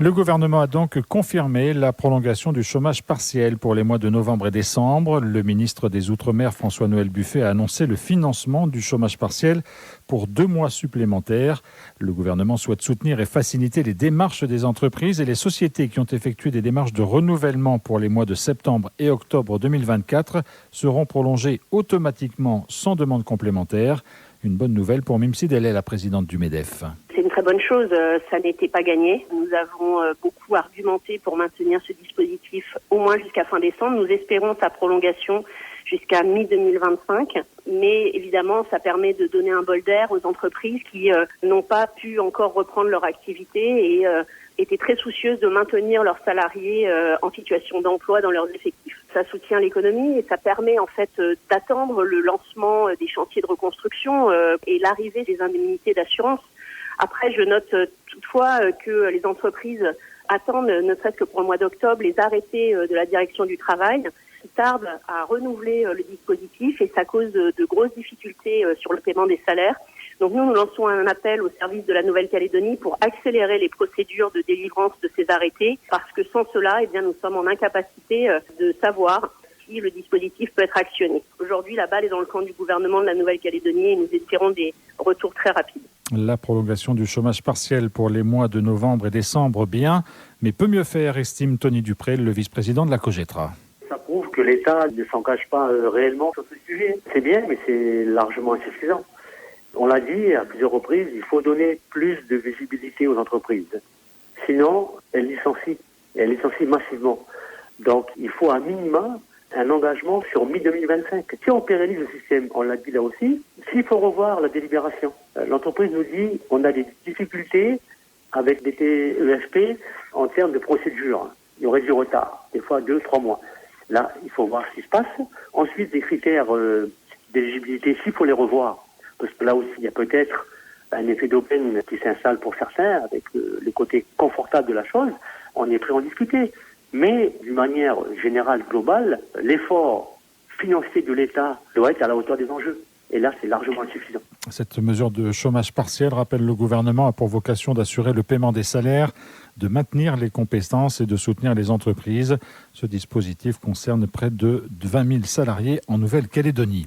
Le gouvernement a donc confirmé la prolongation du chômage partiel pour les mois de novembre et décembre. Le ministre des Outre-mer, François-Noël Buffet, a annoncé le financement du chômage partiel pour 2 mois supplémentaires. Le gouvernement souhaite soutenir et faciliter les démarches des entreprises et les sociétés qui ont effectué des démarches de renouvellement pour les mois de septembre et octobre 2024 seront prolongées automatiquement sans demande complémentaire. Une bonne nouvelle pour Mime Sidel, la présidente du MEDEF. C'est une très bonne chose, ça n'était pas gagné. Nous avons beaucoup argumenté pour maintenir ce dispositif au moins jusqu'à fin décembre. Nous espérons sa prolongation jusqu'à mi-2025. Mais évidemment, ça permet de donner un bol d'air aux entreprises qui n'ont pas pu encore reprendre leur activité et étaient très soucieuses de maintenir leurs salariés en situation d'emploi dans leurs effectifs. Ça soutient l'économie et ça permet en fait d'attendre le lancement des chantiers de reconstruction et l'arrivée des indemnités d'assurance. Après, je note toutefois que les entreprises attendent, ne serait-ce que pour le mois d'octobre, les arrêtés de la direction du travail qui tardent à renouveler le dispositif et ça cause de grosses difficultés sur le paiement des salaires. Donc nous lançons un appel au service de la Nouvelle-Calédonie pour accélérer les procédures de délivrance de ces arrêtés parce que sans cela, nous sommes en incapacité de savoir si le dispositif peut être actionné. Aujourd'hui, la balle est dans le camp du gouvernement de la Nouvelle-Calédonie et nous espérons des retours très rapides. La prolongation du chômage partiel pour les mois de novembre et décembre, bien, mais peut mieux faire, estime Tony Dupré, le vice-président de la COGETRA. Ça prouve que l'État ne s'engage pas réellement sur ce sujet. C'est bien, mais c'est largement insuffisant. On l'a dit à plusieurs reprises, il faut donner plus de visibilité aux entreprises. Sinon, elles licencient massivement. Donc, il faut à minima un engagement sur mi-2025. Si on pérennise le système, on l'a dit là aussi, s'il faut revoir la délibération. L'entreprise nous dit on a des difficultés avec des TEFP en termes de procédure. Il y aurait du retard, des fois 2-3 mois. Là, il faut voir ce qui se passe. Ensuite, des critères d'éligibilité, s'il faut les revoir. Parce que là aussi, il y a peut-être un effet d'aubaine qui s'installe pour certains, avec les côtés confortables de la chose. On est prêt à en discuter. Mais, d'une manière générale, globale, l'effort financier de l'État doit être à la hauteur des enjeux. Et là, c'est largement insuffisant. Cette mesure de chômage partiel, rappelle le gouvernement, a pour vocation d'assurer le paiement des salaires, de maintenir les compétences et de soutenir les entreprises. Ce dispositif concerne près de 20 000 salariés en Nouvelle-Calédonie.